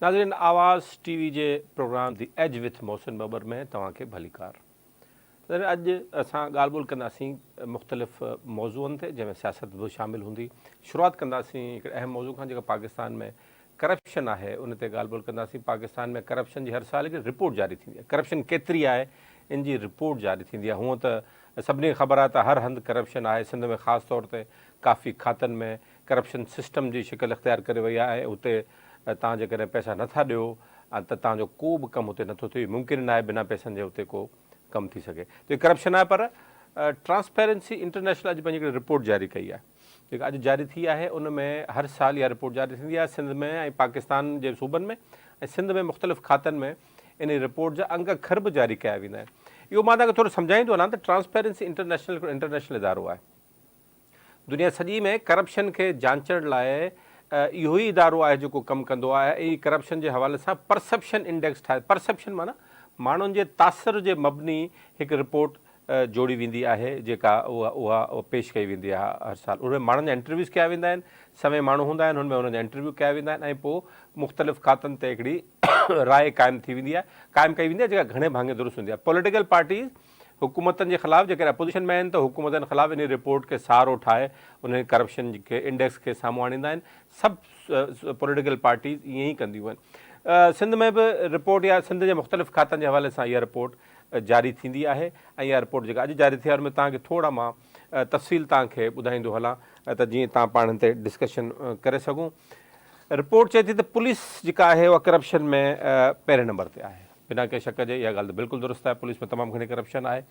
नाज़रीन, आवाज़ टीवी जे programme the edge with Mohsin Babar में तव्हांखे भलीकार। अॼु असां ॻाल्हि ॿोल कंदासीं मुख़्तलिफ़ मौज़ूअनि ते, जंहिंमें सियासत बि शामिल हूंदी। शुरूआति कंदासीं हिकिड़े अहम मौज़ू खां, जेका पाकिस्तान में करप्शन आहे उन ते ॻाल्हि ॿोल कंदासीं। पाकिस्तान में करप्शन जी हर साल हिकिड़ी रिपोर्ट जारी थींदी आहे। करप्शन केतिरी आहे इन जी रिपोर्ट जारी थींदी आहे। हूअं त सभिनी खे ख़बर आहे त हर हंधि करप्शन आहे। सिंध में ख़ासि तौर ते काफ़ी खातनि में करप्शन सिस्टम जी शिकिल इख़्तियार करे वई आहे। उते तव्हां जेकॾहिं पैसा नथा ॾियो त तव्हांजो को बि कमु हुते नथो थिए। मुमकिन न आहे बिना पैसनि जे हुते को कमु थी सघे। त इहो करप्शन आहे। पर ट्रांसपेरेंसी इंटरनेशनल अॼु पंहिंजी हिकिड़ी रिपोर्ट जारी कई आहे, जेका अॼु जारी थी आहे। उन में हर साल इहा रिपोर्ट जारी थींदी आहे, सिंध में ऐं पाकिस्तान जे सूबनि में ऐं सिंध में मुख़्तलिफ़ खातनि में इन रिपोर्ट जा अंग अखर बि जारी कया वेंदा आहिनि। इहो मां तव्हांखे थोरो सम्झाईंदो वञा त ट्रांसपेरेंसी इंटरनेशनल हिकिड़ो इंटरनेशनल इदारो आहे। दुनिया सॼी में करप्शन खे जांचण लाइ इहो ई इदारो आहे जेको कमु कंदो आहे। ऐं करप्शन जे हवाले सां परसेप्शन इंडेक्स ठाहे, परसेप्शन माना माण्हुनि जे तासिर जे मबनी हिकु रिपोर्ट जोड़ी वेंदी आहे, जेका उहा पेश कई वेंदी आहे हर साल। उनमें माण्हुनि जा इंटरव्यूज़ कया वेंदा आहिनि, समय माण्हू हूंदा आहिनि, हुनमें हुननि जा इंटरव्यू कया वेंदा आहिनि ऐं पोइ मुख़्तलिफ़ खातनि ते हिकिड़ी राय क़ाइमु थी वेंदी आहे, क़ाइमु कई वेंदी आहे, जेका घणे भाङे दुरुस्त हूंदी आहे। पॉलिटिकल पार्टीज़ हुकूमतनि जे ख़िलाफ़ु जेके अपोज़िशन में आहिनि त हुकूमतनि ख़िलाफ़ु इन रिपोर्ट खे सहारो ठाहे उन करप्शन खे इंडेक्स खे साम्हूं आणींदा आहिनि। सभु पॉलिटिकल पार्टीज़ ईअं ई कंदियूं आहिनि। सिंध में बि रिपोर्ट या सिंध जे मुख़्तलिफ़ खातनि जे हवाले सां इहा रिपोर्ट जारी थींदी आहे। ऐं इहा रिपोर्ट जेका अॼु जारी थी आहे, उनमें तव्हांखे थोरा मां तफ़सील तव्हांखे ॿुधाईंदो हलां त जीअं तव्हां पाण ते डिस्कशन करे सघूं। रिपोर्ट चए थी त पुलिस जेका आहे उहा करप्शन में पहिरें नंबर ते आहे। बिना कंहिं शक जे इहा ॻाल्हि त बिल्कुलु दुरुस्त आहे। पुलिस में तमामु घणी करप्शन आहे।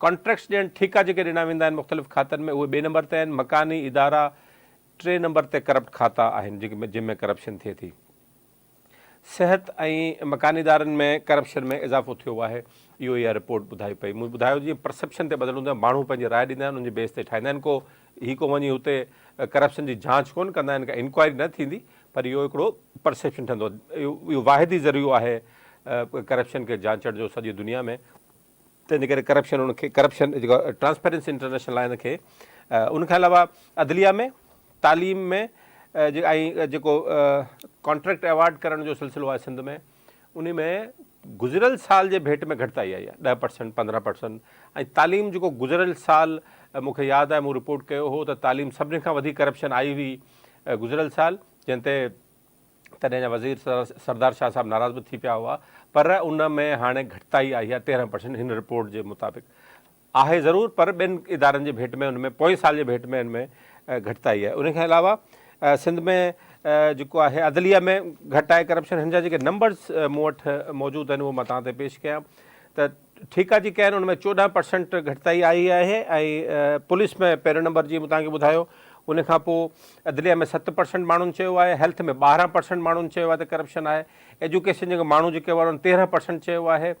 कॉन्ट्रेक्ट्स ॾियणु, ठीका जेके ॾिना वेंदा आहिनि मुख़्तलिफ़ खातनि में, उहे ॿिए नंबर ते आहिनि। मकानी इदारा 3 नंबर ते करप्ट खाता आहिनि, जंहिंमें करप्शन थिए थी। सिहत ऐं मकानी इदारनि में करप्शन में इज़ाफ़ो थियो आहे, इहो इहा रिपोर्ट ॿुधाई पई। मूं ॿुधायो जीअं परसेप्शन ते बदिल हूंदो आहे, माण्हू पंहिंजी राय ॾींदा आहिनि, उनजे बेस ते ठाहींदा आहिनि। को वञी हुते करप्शन जी जांच कोन कंदा आहिनि, का इंक्वायरी न थींदी, पर इहो हिकिड़ो परसेप्शन ठहंदो आहे। इहो वाहिदी ज़रियो आहे करप्शन खे जांचण जो सॼी दुनिया में। तंहिंजे करे करप्शन जेको ट्रांसपेरेंसी इंटरनेशनल आहे हिनखे, उनखां अलावा अदलिया में, तालीम में ऐं जेको कॉन्ट्रैक्ट अवार्ड करण जो सिलसिलो आहे सिंध में, उन में गुज़िरियल साल जे भेट में घटिताई आई आहे 10%, 15%। ऐं तालीम जेको गुज़िरियल साल मूंखे यादि आहे, मूं रिपोर्ट कयो हो त तालीम सभिनी खां वधीक करप्शन आई हुई गुज़िरियल साल, जंहिं ते तॾहिं जा वज़ीर सरदार शाह साहिबु नाराज़ बि थी पिया हुआ। पर उन में हाणे घटिताई आई आहे 13% हिन रिपोर्ट जे मुताबिक़। आहे ज़रूरु, पर ॿियनि इदारनि जे भेट में, उनमें पोएं साल जे भेट में इनमें घटिताई आहे। उनखां अलावा सिंध में जेको आहे अदलिया में घटि आहे करप्शन। हिन जा जेके नंबर्स मूं वटि मौजूदु आहिनि उहे मां तव्हां ते पेश कयां त ठीका जेके आहिनि उनमें 14% घटिताई आई आहे। ऐं पुलिस में पहिरियों नंबर जीअं मूं तव्हांखे ॿुधायो। उनखां पोइ अदलिया में 7% माण्हुनि चयो आहे। हेल्थ में 12% माण्हुनि चयो आहे त करप्शन आहे। एजुकेशन जेके माण्हू जेके हुआ 13% चयो आहे।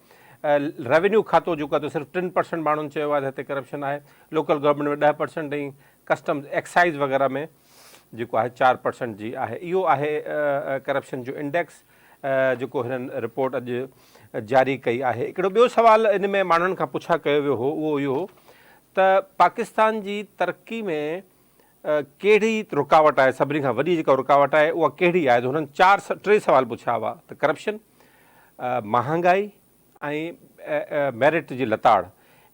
रेवेन्यू खातो जेको आहे त सिर्फ़ु 3% माण्हुनि चयो आहे त हिते करप्शन आहे। लोकल गवर्नमेंट में 10% ऐं कस्टम्स एक्साइज़ वग़ैरह में जेको आहे 4% जी आहे। इहो आहे करप्शन जो इंडेक्स जेको हिननि रिपोर्ट अॼु जारी कई आहे। हिकिड़ो ॿियो सुवाल इन में माण्हुनि खां पुछा कयो वियो हो, उहो इहो हो त पाकिस्तान जी तरक़ी में कहिड़ी रुकावट आहे, सभिनी खां वॾी जेका रुकावट आहे उहा कहिड़ी आहे। त हुननि 3 सवाल पुछिया हुआ त करप्शन, महांगाई ऐं मेरिट जी लताड़।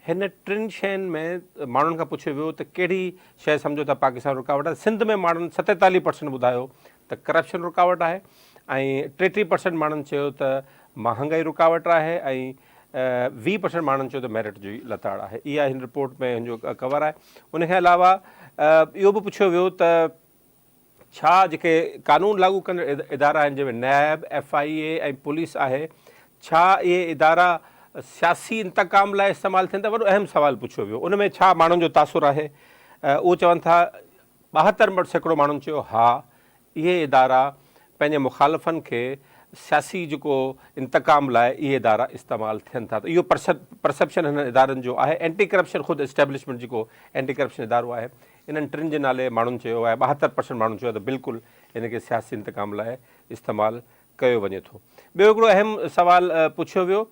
हिन 3 शयुनि में माण्हुनि खां पुछियो वियो त कहिड़ी शइ सम्झो था पाकिस्तान रुकावट आहे। सिंध में माण्हुनि 47% ॿुधायो त करप्शन रुकावट आहे ऐं 33% माण्हुनि चयो त महांगाई रुकावट आहे ऐं 20% माण्हुनि चयो त मेरिट जी लताड़ आहे। इहा हिन रिपोर्ट में हिन जो कवर आहे। उनखे अलावा इहो बि पुछियो वियो त छा जेके कानून लागू कंदड़ इदारा आहिनि, जंहिंमें नैब, FIA ऐं पुलिस आहे, छा इहे इदारा सियासी इंतकाम लाइ इस्तेमालु थियनि था। वॾो अहम सुवालु पुछियो वियो। उन में छा माण्हुनि जो तासुरु आहे, उहो चवनि था 72% माण्हुनि चयो हा, इहे इदारा पंहिंजे मुखालफ़नि खे सियासी जेको इंतकाम लाइ इहे इदारा इस्तेमालु थियनि था। त इहो परसेप्शन हिन इदारनि जो आहे। एंटी करप्शन ख़ुदि एस्टेब्लिशमेंट जेको एंटी करप्शन इदारो आहे, इन्हनि 3 जे नाले माण्हुनि चयो आहे, 72% माण्हुनि चयो आहे त बिल्कुलु इनखे सियासी इंतकाम लाइ इस्तेमालु कयो वञे थो। ॿियो हिकिड़ो अहम सुवालु पुछियो वियो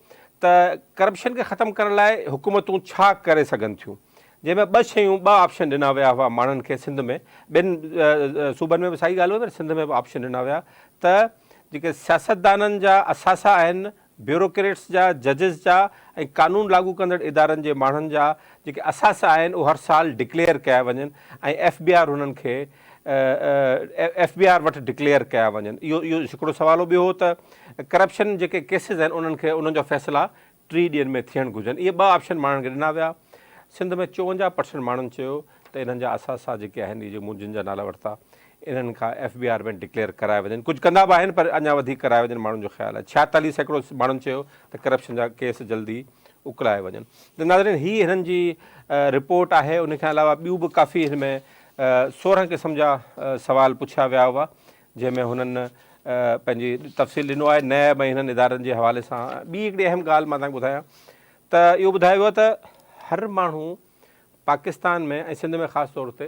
त करप्शन खे ख़तमु करण लाइ हुकूमतूं छा करे सघनि थियूं, जंहिंमें 2 ऑप्शन ॾिना विया हुआ माण्हुनि खे। सिंध में, ॿियनि सूबनि में बि साई ॻाल्हि हुई, पर सिंध में बि ऑप्शन ॾिना विया त जेके सियासतदाननि जा असासा आहिनि, ब्यूरोक्रेट्स जा, जजिस जा ऐं कानून लागू कंदड़ इदारनि जे माण्हुनि जा जेके असासा आहिनि उहे हर साल डिक्लेयर कया वञनि ऐं FBI हुननि खे FBI वटि डिक्लेयर कया वञनि। इहो हिकिड़ो सुवालो ॿियो हो त करप्शन जेके केसिस आहिनि उन्हनि खे उन्हनि जा फ़ैसिला 3 ॾींहंनि में थियणु घुरिजनि। इहे 2 ऑप्शन माण्हुनि खे ॾिना विया। सिंध में 54% माण्हुनि चयो त इन्हनि जा असासा जेके आहिनि, इहे मूं जिन जा नाला वरिता, इन्हनि खां FBI में डिक्लेयर कराए वञनि। कुझु कंदा बि आहिनि पर अञा वधीक कराए वञनि, माण्हुनि जो ख़्यालु आहे। 46% माण्हुनि चयो त करप्शन जा केस जल्दी उकलाए वञनि। त नाज़रीन, हीअ हिननि जी रिपोर्ट आहे। उन खां अलावा ॿियूं बि काफ़ी हिन में 16 क़िस्म जा सवाल पुछिया विया हुआ, जंहिंमें हुननि पंहिंजी तफ़सील ॾिनो आहे नए में हिननि इदारनि जे हवाले सां। ॿी हिकिड़ी अहम ॻाल्हि मां तव्हांखे ॿुधायां त इहो ॿुधायो वियो त हर माण्हू पाकिस्तान में ऐं सिंध में ख़ासि तौर ते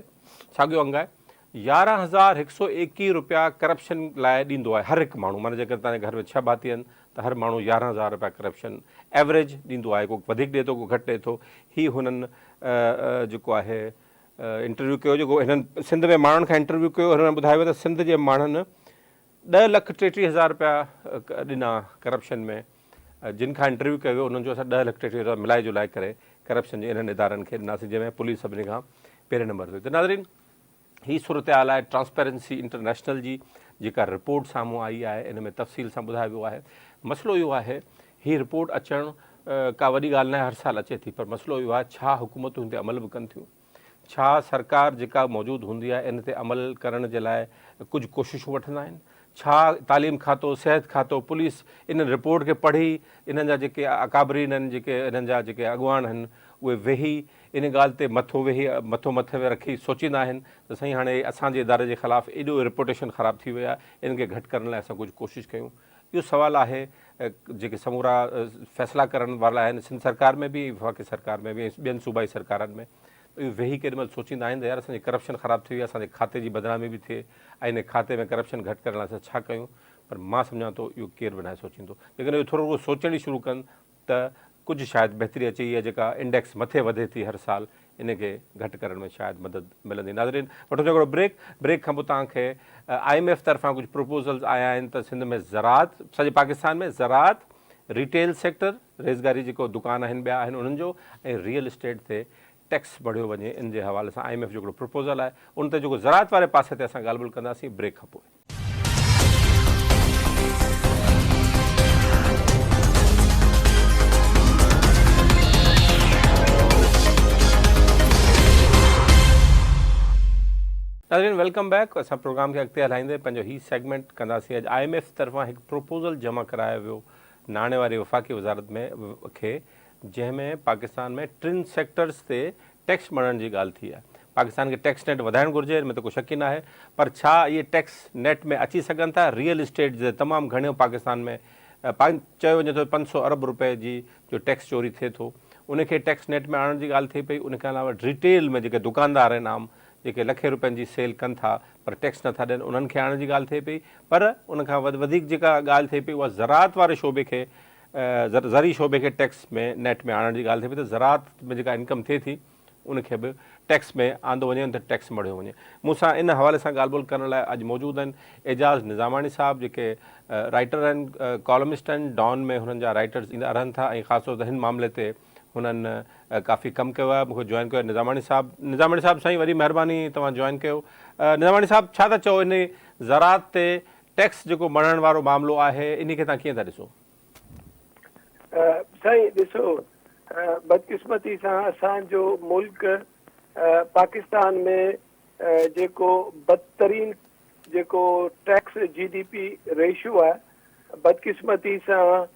साॻियो अंग आहे, 11,121 रुपया करप्शन लाइ ॾींदो आहे हर हिकु माण्हू। माना जेकर तव्हांजे घर में 6 भाती आहिनि त हर माण्हू 11,000 रुपया करप्शन एवरेज ॾींदो आहे। को वधीक ॾिए थो, को घटि ॾिए थो। हीअ हुननि जेको आहे इंटरव्यू कयो, जेको हिननि सिंध में माण्हुनि खां इंटरव्यू कयो, हुननि ॿुधायो वियो त सिंध जे माण्हुनि 10,33,000 रुपया ॾिना करप्शन में। जिन खां इंटरव्यू कयो वियो उन्हनि जो असां 10,33,000 मिलाए जुलाए करे करप्शन जे इन्हनि इदारनि खे ॾिनासीं, जंहिंमें पुलिस सभिनी खां पहिरें नंबर ते। त नाज़रीन, हीअ सूरत हाल आहे ट्रांसपेरेंसी इंटरनेशनल जी जेका रिपोर्ट साम्हूं आई आहे। इन में तफ़सील सां ॿुधायो वियो आहे। मसइलो इहो आहे, हीअ रिपोर्ट अचणु का वॾी ॻाल्हि न आहे, हर साल अचे थी, पर मसइलो इहो आहे छा हुकूमतूं हिन ते अमल बि कनि थियूं। छा सरकार जेका मौजूदु हूंदी आहे इन ते अमल करण जे लाइ कुझु कोशिशूं वठंदा आहिनि। छा तालीम खातो, सिहत खातो, पुलिस इन रिपोर्ट खे पढ़ी इन्हनि जा जेके अकाबरीन आहिनि, जेके इन्हनि जा जेके अॻुवान आहिनि, उहे वेही इन ॻाल्हि ते मथो मथे में रखी सोचींदा आहिनि त साईं हाणे असांजे इदारे जे ख़िलाफ़ु एॾो रेपुटेशन ख़राबु थी वई आहे, इनखे घटि करण लाइ असां कुझु कोशिशि कयूं। इहो सुवालु आहे जेके समूरा फ़ैसिला करण वारा आहिनि सिंध सरकार में बि, वफ़ाक़ी सरकार में बि, ॿियनि सूबाई सरकारनि में। इहो वेही केॾीमहिल सोचींदा आहिनि त यार असांजी करप्शन ख़राबु थी वई आहे, असांजे खाते जी बदनामी बि थिए ऐं इन खाते में करप्शन घटि करण लाइ असां छा कयूं। पर मां सम्झां थो इहो केरु बि न सोचींदो। लेकिन इहो थोरो सोचण ई शुरू कनि त कुझु शायदि बहितरी अचे। इहा जेका इंडेक्स मथे वधे थी हर साल, इनखे घटि करण में शायदि मदद मिलंदी। नाज़रीन, वठो हिकिड़ो ब्रेक खां पोइ तव्हांखे IMF तरफ़ां कुझु प्रपोज़ल्स आया आहिनि त सिंध में ज़राअत, सॼे पाकिस्तान में ज़राअत, रिटेल सेक्टर, रेज़गारी जेको दुकान आहिनि ॿिया आहिनि उन्हनि जो, ऐं रियल इस्टेट ते टैक्स बढ़ियो वञे, इन जे हवाले सां IMF जो हिकिड़ो प्रपोज़ल आहे। उन ते जेको ज़राअत वारे पासे ते असां ॻाल्हि ॿोल कंदासीं ब्रेक खां पोइ। नाज़रीन, वेलकम बैक। असां प्रोग्राम खे अॻिते हलाईंदे पंहिंजो हीउ सेगमेंट कंदासीं। अॼु IMF तरफ़ां हिकु प्रपोज़ल जमा करायो वियो नाणे वारी वफ़ाक़ी वज़ारत में खे, जंहिंमें पाकिस्तान में 3 सेक्टर्स ते टैक्स बढ़ण जी ॻाल्हि थी आहे। पाकिस्तान खे टैक्स नेट वधाइणु घुरिजे, हिन में त को शक ई न आहे। पर छा इहे टैक्स नेट में अची सघनि था? रियल इस्टेट जे तमामु घणो पाकिस्तान में चयो वञे थो 500 अरब रुपए जी जो टैक्स चोरी थिए थो, उनखे टैक्स नेट में आणण जी ॻाल्हि थिए पई। उनखां अलावा रिटेल में जेके दुकानदार आहिनि आम, जेके लखे रुपयनि जी सेल कनि था पर टैक्स नथा ॾियनि, उन्हनि खे आणण जी ॻाल्हि थिए पई। पर उनखां वधीक जेका ॻाल्हि थिए पई उहा ज़राअत वारे शोबे खे, ज़री शोबे खे टैक्स में नेट में आणण जी ॻाल्हि थिए पई। त ज़राअत में जेका इनकम थिए थी उनखे बि टैक्स में आंदो वञे त टैक्स मढ़ियो वञे। मूंसां इन हवाले सां ॻाल्हि ॿोल करण लाइ अॼु मौजूदु आहिनि एजाज़ निज़ामानी साहब, जेके राइटर आहिनि, कॉलमिस्ट आहिनि। डॉन में हुननि जा राइटर्स ईंदा रहनि था ऐं ख़ासि तौर ते हिन मामले ते हुननि काफ़ी कमु कयो आहे। मूंखे जॉइन कयो निज़ामानी साहब साईं वॾी महिरबानी तव्हां जॉइन कयो। निज़ामानी साहब, छा था चओ इन ज़राअत ते टैक्स जेको बढ़ण वारो मामिलो आहे, इन खे तव्हां कीअं था ॾिसो? साईं ॾिसो, बदकिस्मती सां असांजो मुल्क पाकिस्तान में जेको बदतरीन जेको टैक्स GDP रेशियो आहे, बदकिस्मती सां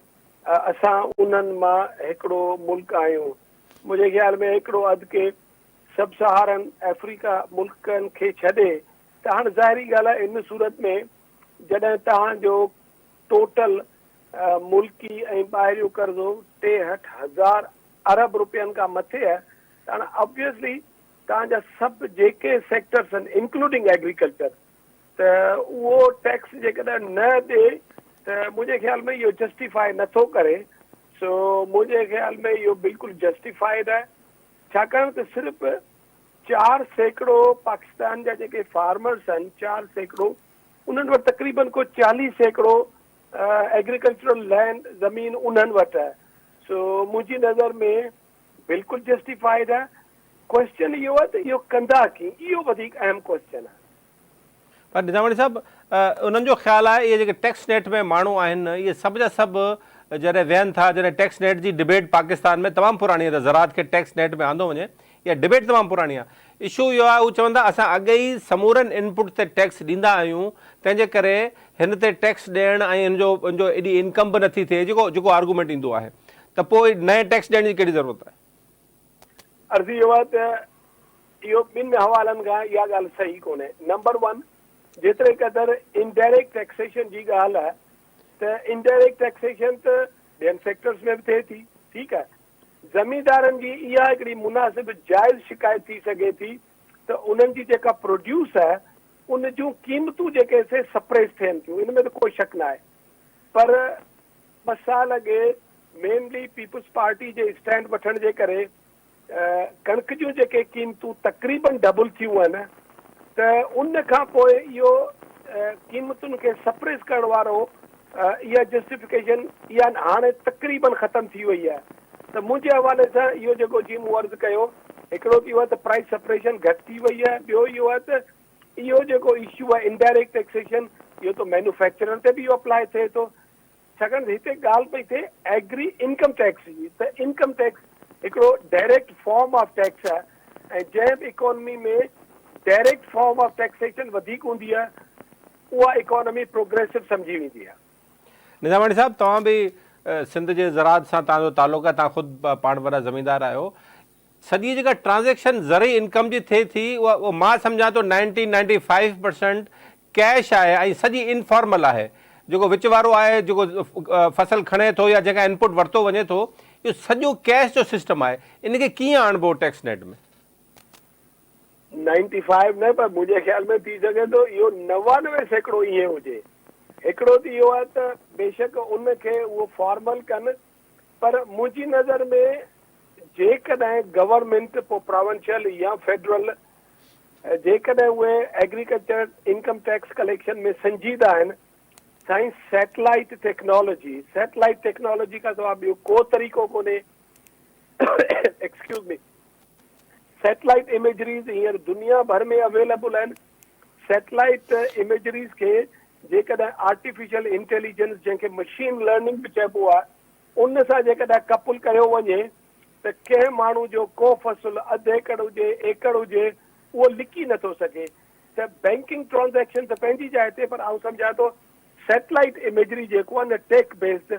असां उन्हनि मां हिकिड़ो मुल्क आहियूं। मुंहिंजे ख़्याल में हिकिड़ो अधु के सब सहारन अफ्रीका मुल्कनि खे छॾे त हाणे ज़ाहिरी ॻाल्हि आहे इन सूरत में जॾहिं तव्हांजो टोटल मुल्की ऐं ॿाहिरियों कर्ज़ो 63,000 अरब रुपयनि खां मथे आहे, त हाणे ऑब्वियसली तव्हांजा सभु जेके सेक्टर्स आहिनि इंक्लूडिंग एग्रीकल्चर, त उहो टैक्स जेकॾहिं न ॾिए त मुंहिंजे ख़्याल में इहो जस्टिफाई नथो करे। सो मुंहिंजे ख़्याल में इहो बिल्कुलु जस्टिफाइड आहे, छाकाणि त सिर्फ़ु 4% पाकिस्तान जा जेके फार्मर्स आहिनि, 4%, उन्हनि वटि तक़रीबन को 40% एग्रीकल्चरल लैंड ज़मीन उन्हनि वटि आहे। सो मुंहिंजी नज़र में बिल्कुलु जस्टिफाइड आहे। क्वेश्चन इहो आहे त इहो कंदा कीअं, इहो वधीक अहम क्वेश्चन आहे। पर निज़ामणी साहब, उन्हनि जो ख़्यालु आहे इहे जेके टैक्स नेट में माण्हू आहिनि इहे सभु जा सभु जॾहिं वेहनि था, जॾहिं टैक्स नेट जी डिबेट पाकिस्तान में तमामु पुराणी आहे त ज़रात खे टैक्स नेट में आंदो वञे, इहा डिबेट तमामु पुराणी आहे। इशू इहो आहे, उहे चवंदा असां अॻे ई समूरनि इनपुट ते टैक्स ॾींदा आहियूं, तंहिंजे करे हिन ते टैक्स ॾियणु ऐं हिनजो एॾी इनकम बि नथी थिए, जेको आर्गूमेंट ईंदो आहे, त पोइ नए टैक्स ॾियण जी कहिड़ी ज़रूरत आहे? अर्ज़ी इहो आहे त इहो ॿिनि हवालनि खां इहा ॻाल्हि सही कोन्हे। नंबर वन, जेतिरे क़दुरु इनडायरेक्ट टैक्सेशन जी ॻाल्हि आहे त इनडायरेक्ट टैक्सेशन त ॿियनि सेक्टर्स में बि थिए थी, ठीकु आहे। ज़मींदारनि जी इहा हिकिड़ी मुनासिब जाइज़ शिकायत थी सघे थी त उन्हनि जी जेका प्रोड्यूस आहे उन जूं क़ीमतूं जेके से सप्रेस थियनि थियूं, इन में त कोई शक न आहे। पर 2 साल अॻे मेनली पीपुल्स पार्टी जे स्टैंड वठण जे करे कणिक जूं जेके क़ीमतूं तक़रीबन डबल थियूं आहिनि, त उन खां पोइ इहो क़ीमतुनि खे सप्रेस करण वारो इहा जस्टिफिकेशन इहा हाणे तक़रीबन ख़तमु थी वई आहे। त मुंहिंजे हवाले सां इहो जेको जीअं मूं अर्ज़ु कयो, हिकिड़ो त इहो आहे त प्राइस सप्रेशन घटि थी वई आहे, ॿियो इहो आहे त इहो जेको इशू आहे इनडायरेक्ट टैक्सेशन, इहो त मैन्युफैक्चरर ते बि इहो अप्लाई थिए थो। छाकाणि त हिते ॻाल्हि पई थिए एग्री इनकम टैक्स जी, त इनकम टैक्स हिकिड़ो डायरेक्ट फॉर्म ऑफ टैक्स आहे, ऐं जंहिं बि इकोनॉमी में डायरेक्ट फॉर्म ऑफ टैक्सेशन वधीक हूंदी आहे उहा इकोनॉमी प्रोग्रेसिव सम्झी वेंदी आहे। निज़ामणी साहब, तव्हां बि सिंध जे ज़रात सां तव्हांजो तालुक़ु आहे, तव्हां ख़ुदि पाण वॾा ज़मींदार आहियो। सॼी जेका ट्रांज़ेक्शन ज़रई इनकम जी थिए थी उहा मां सम्झां थो 90-95% कैश आहे ऐं सॼी इनफॉर्मल आहे। जेको विच वारो आहे, जेको फसल खणे थो या जेका इनपुट वरितो वञे थो, इहो सॼो कैश जो सिस्टम आहे। इनखे कीअं आणिबो टैक्स नेट में? 95 न, पर मुंहिंजे ख़्याल में थी सघे थो इहो 99% ईअं हुजे। हिकिड़ो त इहो आहे त बेशक उनखे उहो फॉर्मल कनि, पर मुंहिंजी नज़र में जेकॾहिं गवर्नमेंट पोइ प्रोविंशियल या फेडरल जेकॾहिं उहे एग्रीकल्चर इनकम टैक्स कलेक्शन में संजीदा आहिनि, साईं सैटेलाइट टेक्नोलॉजी खां सवाइ ॿियो को तरीक़ो कोन्हे। एक्सक्यूज़ मी, सैटेलाइट इमेजरीज़ हींअर दुनिया भर में अवेलेबल आहिनि। सैटेलाइट इमेजरीज़ खे जेकॾहिं आर्टिफिशियल इंटेलिजेंस, जंहिंखे मशीन लर्निंग बि चइबो आहे, उन सां जेकॾहिं कपुल कयो वञे त कंहिं माण्हू जो को फसल अधु एकड़ हुजे, एकड़ हुजे, उहो लिकी नथो सघे। त बैंकिंग ट्रांज़ेक्शन त पंहिंजी जाइ ते, पर आउं सम्झां थो सैटेलाइट इमेजरी जेको आहे न टेक बेस्ड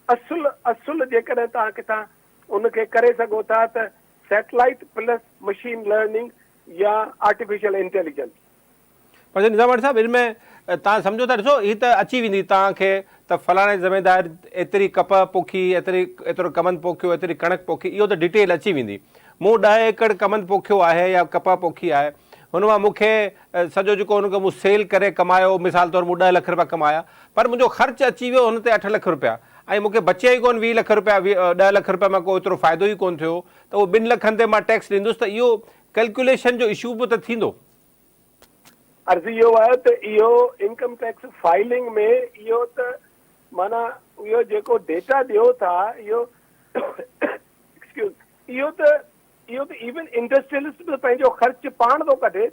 असुल जेकॾहिं तव्हां किथां उनखे करे सघो था त सैटेलाइट प्लस मशीन लर्निंग या आर्टिफिशियल इंटेलिजेंस। पर निज़ामणी साहब, इनमें तव्हां सम्झो था, ॾिसो हीअ त अची वेंदी तव्हांखे त फलाणे ज़मींदार एतिरी कपह पोखी, एतिरो कमंद पोखियो, एतिरी कणक पोखी, इहो त डिटेल अची वेंदी। मूं 10 एकड़ कमंद पोखियो आहे या कपह पोखी आहे, हुन मां मूंखे सॼो जेको हुनखे मूं सेल करे कमायो, मिसाल तौरु मूं 10 लख रुपया कमाया, पर मुंहिंजो ख़र्चु अची वियो हुन ते 8 लख रुपया, ऐं मूंखे बचिया ई कोन 20 लख रुपया, 10 लख रुपया मां को एतिरो फ़ाइदो ई कोन थियो, त उहो 2 लखनि ते मां टैक्स ॾींदुसि, त इहो कैलकुलेशन जो इशू बि त थींदो। अर्ज़ी इहो आहे त इहो इनकम टैक्स फाइलिंग में इहो त माना इहो जेको डेटा ॾियो था, इहो एक्सक्यूज़ इहो त इवन इंडस्ट्रियलिस्ट बि पंहिंजो ख़र्चु पाण थो कढे,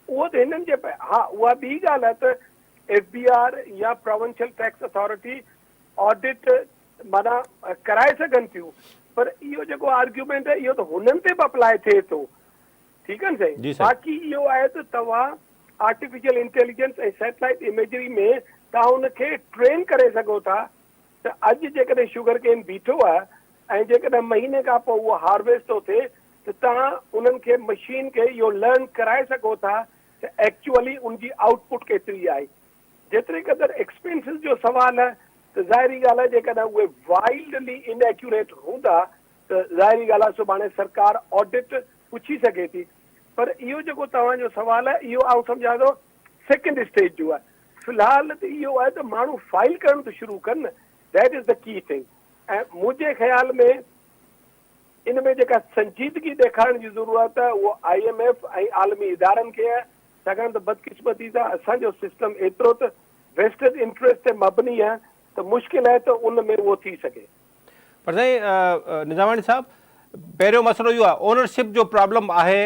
उहो त हिननि जे हा, उहा ॿी ॻाल्हि आहे त FBR या प्रोविंशियल टैक्स अथॉरिटी ऑडिट माना कराए सघनि थियूं, पर इहो जेको आर्ग्यूमेंट आहे इहो त हुननि ते बि अप्लाई थिए थो, ठीकु आहे न साईं। बाक़ी इहो आहे त तव्हां आर्टिफिशियल इंटेलिजेंस ऐं सैटेलाइट इमेजरी में तव्हां उनखे ट्रेन करे सघो था त अॼु जेकॾहिं शुगर केन बीठो आहे ऐं जेकॾहिं महीने खां पोइ उहो हार्वेस्ट थो थिए, त तव्हां उन्हनि खे मशीन खे इहो लर्न कराए सघो था त एक्चुअली उनजी आउटपुट केतिरी आहे। जेतिरे क़दुरु एक्सपेंसिस जो सुवालु आहे त ज़ाहिरी ॻाल्हि आहे जेकॾहिं उहे वाइल्डली इनएक्यूरेट हूंदा त ज़ाहिरी ॻाल्हि आहे सुभाणे सरकार ऑडिट पुछी सघे थी। पर इहो जेको तव्हांजो सुवालु आहे इहो आउं सम्झां थो सेकेंड स्टेज जो आहे। फ़िलहाल त इहो आहे त माण्हू फाइल करणु त शुरू कनि, that is the key thing. ऐं मुंहिंजे ख़्याल में इन में जेका संजीदगी ॾेखारण जी ज़रूरत आहे उहो IMF ऐं आलमी इदारनि खे आहे, छाकाणि त बदकिस्मती सां असांजो सिस्टम एतिरो त वेस्टेड इंट्रस्ट ते मबनी आहे त मुश्किल आहे त उन में उहो थी सघे। पर साईं निज़ामाणी साहब, पहिरियों मसइलो इहो आहे ओनरशिप जो प्रॉब्लम आहे।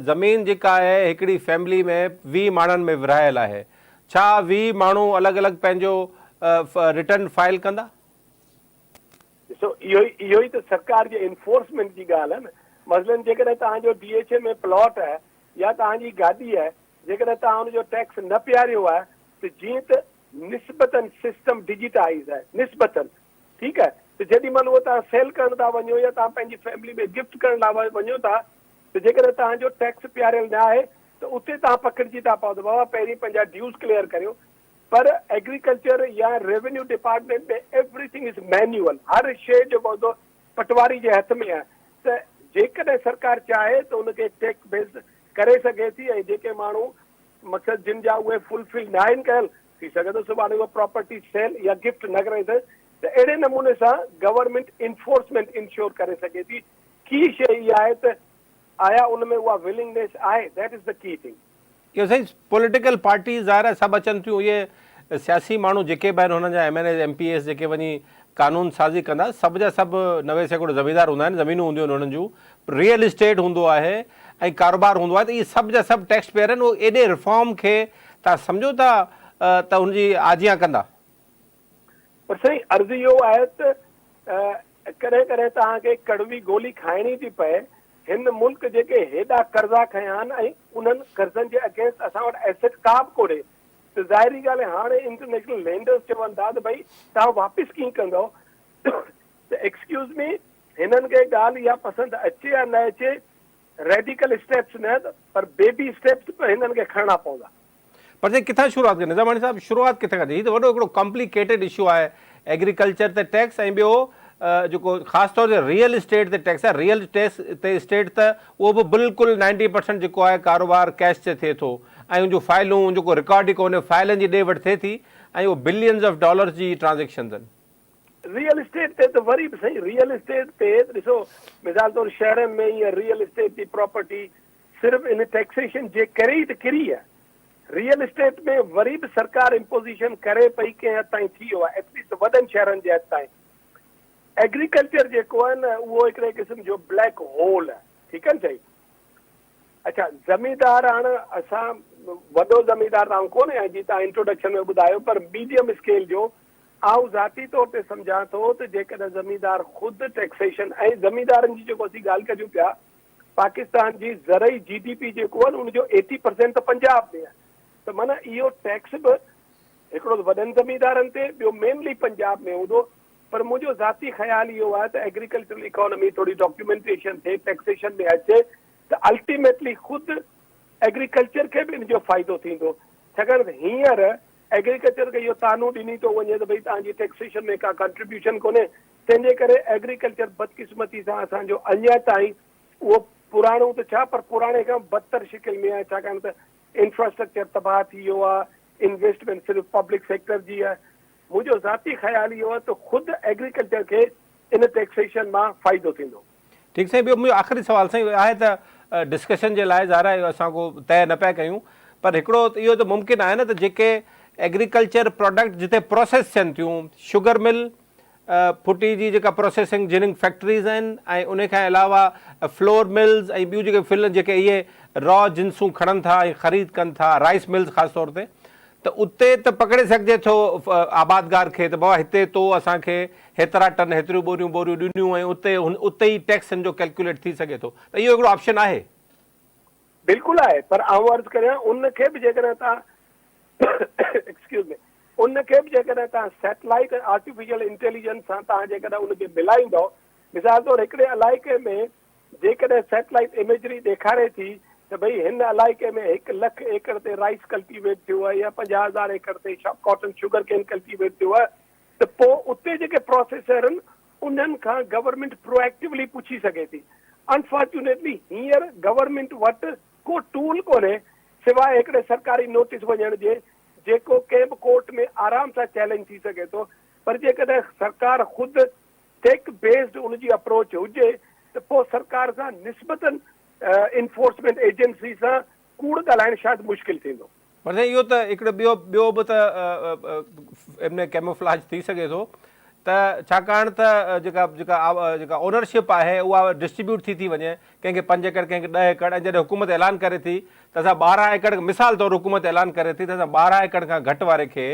ज़मीन जेका आहे हिकिड़ी फैमिली में 20 माण्हुनि में विरहायल आहे, छा 20 माण्हू अलॻि अलॻि पंहिंजो रिटर्न फाइल कंदा? ॾिसो, इहो ई त सरकार जे इन्फोर्समेंट जी ॻाल्हि आहे न। मसलन जेकॾहिं तव्हांजो DHA में प्लॉट आहे या तव्हांजी गाॾी आहे, जेकॾहिं तव्हां हुनजो टैक्स न पियारियो आहे त जीअं त निस्बतन सिस्टम डिजिटाइज़ आहे, निस्बतन ठीकु आहे, त जेॾी महिल उहो तव्हां सेल करण था वञो या तव्हां पंहिंजी फैमिली में गिफ्ट करण लाइ वञो था, त जेकॾहिं तव्हांजो टैक्स पियारियल न आहे त उते तव्हां पकड़िजी था पओ त बाबा पहिरीं पंहिंजा ड्यूज़ क्लियर करियो। पर एग्रीकल्चर या रेवेन्यू डिपार्टमेंट में एवरीथिंग इज़ मैन्युअल, हर शइ जेको हूंदो पटवारी जे हथ में आहे। त जेकॾहिं सरकार चाहे त उनखे टैक्स बेस्ड करे सघे थी, ऐं जेके माण्हू मक़सद जिन जा उहे फुलफिल न आहिनि कयल, थी सघे थो सुभाणे उहा प्रॉपर्टी सेल या गिफ्ट न करे सघे, त अहिड़े नमूने सां गवर्नमेंट इन्फोर्समेंट इंश्योर करे सघे थी। की शइ इहा आहे त आया उन में उहा विलिंगनेस आहे, that is the key thing. इहो साईं पॉलिटिकल पार्टीज़ ज़ाहिर सभु अचनि थियूं, इहे सियासी माण्हू जेके बि आहिनि हुननि जा MLA MPs जेके वञी कानून साज़ी कंदा, सभु जा सभु 90% ज़मींदार हूंदा आहिनि, ज़मीनूं हूंदियूं आहिनि हुननि जूं, रियल इस्टेट हूंदो आहे ऐं कारोबार हूंदो आहे, त इहे सभु जा सभु टैक्स पेयर आहिनि। उहो एॾे रिफॉर्म खे तव्हां सम्झो था त हुनजी आजियां कंदा? पर साईं अर्ज़ु इहो आहे त कॾहिं कॾहिं तव्हांखे कड़वी गोली खाइणी थी पए। हिन मुल्क जेके हेॾा कर्ज़ा खयां आहिनि ऐं उन्हनि कर्ज़नि जे अगेंस्ट असां वटि एसेट का बि कोन्हे, त ज़ाहिरी ॻाल्हि आहे हाणे इंटरनेशनल लेंडर्स चवनि था त भई तव्हां वापसि कीअं कंदव। त एक्सक्यूज़ मी, हिननि खे ॻाल्हि इहा पसंदि अचे या न अचे, रेडिकल स्टेप्स न पर बेबी स्टेप्स बि हिननि खे खणणा पवंदा। पर साईं किथां शुरूआत कनि निज़ामाणी साहब, शुरूआत किथे कजे? हीउ त वॾो हिकिड़ो कॉम्प्लिकेटेड इशू आहे, एग्रीकल्चर ते टैक्स ऐं ॿियो जेको ख़ासि तौर ते रियल इस्टेट ते टैक्स आहे। रियल इस्टेट त उहो बि बिल्कुलु 90% जेको आहे कारोबार कैश ते थिए थो, ऐं उन जूं फाइलूं जेको रिकॉर्ड ई कोन्हे, फाइलनि जी ॾे वठि थिए थी, ऐं उहो billions of dollars ji transactions आहिनि। रियल इस्टेट ते त वरी बि सही, रियल इस्टेट ते ॾिसो मिसाल तौरु शहरनि में ईअं रियल इस्टेट जी प्रॉपर्टी सिर्फ़ु इन टैक्सेशन जे करे ई त किरी आहे। रियल इस्टेट में वरी बि सरकार इम्पोजिशन करे पई, कंहिं हद ताईं थी वियो आहे, एटलीस्ट वॾनि शहरनि जे हद ताईं। एग्रीकल्चर जेको आहे न उहो हिकिड़े क़िस्म जो ब्लैक होल आहे, ठीकु आहे न साईं। अच्छा, ज़मींदार हाणे असां वॾो ज़मींदार तव्हां कोन्हे, ऐं जीअं तव्हां इंट्रोडक्शन में ॿुधायो, पर मीडियम स्केल जो आउं ज़ाती तौर ते सम्झां थो त जेकॾहिं ज़मींदार ख़ुदि टैक्सेशन, ऐं ज़मींदारनि जी जेको असीं ॻाल्हि कयूं पिया, पाकिस्तान जी ज़रई GDP जेको आहे न उनजो 80% त पंजाब में आहे। त माना इहो टैक्स बि हिकिड़ो वॾनि ज़मींदारनि ते, ॿियो मेनली पंजाब में हूंदो। पर मुंहिंजो ज़ाती ख़्यालु इहो आहे त एग्रीकल्चरल इकोनॉमी थोरी डॉक्यूमेंटेशन थिए, टैक्सेशन में अचे, त अल्टीमेटली ख़ुदि एग्रीकल्चर खे बि इनजो फ़ाइदो थींदो। छाकाणि त हींअर एग्रीकल्चर खे इहो तानो ॾिनी थो वञे त भई तव्हांजी टैक्सेशन में का कंट्रीब्यूशन कोन्हे, तंहिंजे करे एग्रीकल्चर बदकिस्मती सां असांजो अञा ताईं उहो पुराणो त छा, पर पुराणे खां बदतर शिकिल में आहे। छाकाणि त इंफ्रास्ट्रक्चर तबाह थी वियो आहे, इन्वेस्टमेंट सिर्फ़ु पब्लिक सेक्टर जी आहे। मुंहिंजो ज़ाती ख़्यालु इहो आहे त ख़ुदि एग्रीकल्चर खे इन टैक्सेशन मां फ़ाइदो थींदो। ठीकु साईं, ॿियो मुंहिंजो आख़िरी सवाल साईं आहे त डिस्कशन जे लाइ ज़ाहिर असां को तय न पिया कयूं, पर हिकिड़ो इहो त मुमकिन आहे न त जेके एग्रीकल्चर प्रोडक्ट जिते प्रोसेस थियनि थियूं, शुगर मिल, फुटी जी जेका प्रोसेसिंग जिनिंग फैक्ट्रीज़ आहिनि, ऐं उन खां अलावा फ्लोर मिल्स ऐं ॿियूं जेके फिल जेके इहे रॉ जिन्सूं खणनि था ऐं ख़रीद कनि था, राइस मिल्स ख़ासि तौर ते, त उते त पकिड़े सघिजे थो आबादगार खे त बाबा हिते तो असांखे हेतिरा टन हेतिरियूं बोरियूं ॾिनियूं, ऐं उते ई टैक्स जो कैलकुलेट थी सघे थो। त इहो हिकिड़ो ऑप्शन आहे? बिल्कुलु आहे, पर आउं अर्ज़ु करियां उनखे बि जेकॾहिं तव्हां एक्सक्यूज़ मी, उनखे बि जेकॾहिं तव्हां सैटेलाइट ऐं आर्टिफिशियल इंटेलिजेंस सां तव्हां जेकॾहिं उनखे मिलाईंदव, मिसाल तौरु हिकिड़े इलाइक़े में जेकॾहिं सैटेलाइट इमेजरी ॾेखारे थी त भई हिन इलाइक़े में 1 लख एकड़ ते राइस कल्टीवेट थियो आहे या 50,000 एकड़ ते कॉटन शुगर केन कल्टीवेट थियो आहे, त पोइ उते जेके प्रोसेसर आहिनि उन्हनि खां गवर्नमेंट प्रोएक्टिवली पुछी सघे थी। अनफॉर्चुनेटली हींअर गवर्नमेंट वटि को टूल कोन्हे सवाइ हिकिड़े सरकारी नोटिस वञण जे, जेको कंहिं बि कोर्ट में आराम सां चैलेंज थी सघे थो। पर जेकॾहिं सरकार ख़ुदि टेक बेस्ड उनजी अप्रोच हुजे त पोइ सरकार सां निस्बतन इन्फोर्समेंट एजेंसी सां कूड़ ॻाल्हाइणु शायदि मुश्किल थींदो। पर इहो त हिकिड़ो ॿियो बि त इन में कैमोफ्लाज थी सघे थो त छाकाणि त जेका ओनरशिप आहे उहा डिस्ट्रीब्यूट थी वञे, कंहिंखे 5 एकड़ कंहिंखे 10 एकड़, ऐं जॾहिं हुकूमत ऐलान करे थी त असां 12 एकड़, मिसाल तौरु हुकूमत ऐलान करे थी त असां 12 एकड़ खां घटि वारे खे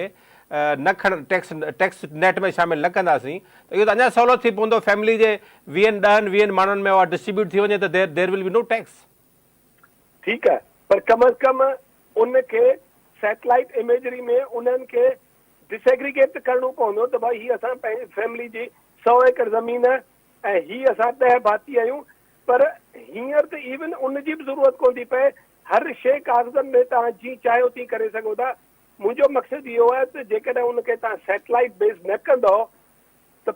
न टैक्स नेट में शामिलु न कंदासीं, त इहो त अञा सवलो थी पवंदो। फैमिली जे 20 माण्हुनि में उहा डिस्ट्रीब्यूट थी वञे त there will be no tax. ठीकु आहे, पर कम अज़ कम उनखे सैटेलाइट इमेजरी में उन्हनि खे डिसएग्रीगेट करणो पवंदो त भाई हीअ असां पंहिंजी फैमिली जी 100 एकड़ ज़मीन ऐं हीअ असां 10 भाती आहियूं। पर हींअर त इवन उनजी बि ज़रूरत कोन थी पए, हर शइ कागज़नि में तव्हां जीअं चाहियो तीअं करे सघो था। मुंहिंजो मक़सदु इहो आहे त जेकॾहिं उनखे तव्हां सैटेलाइट बेस न कंदो त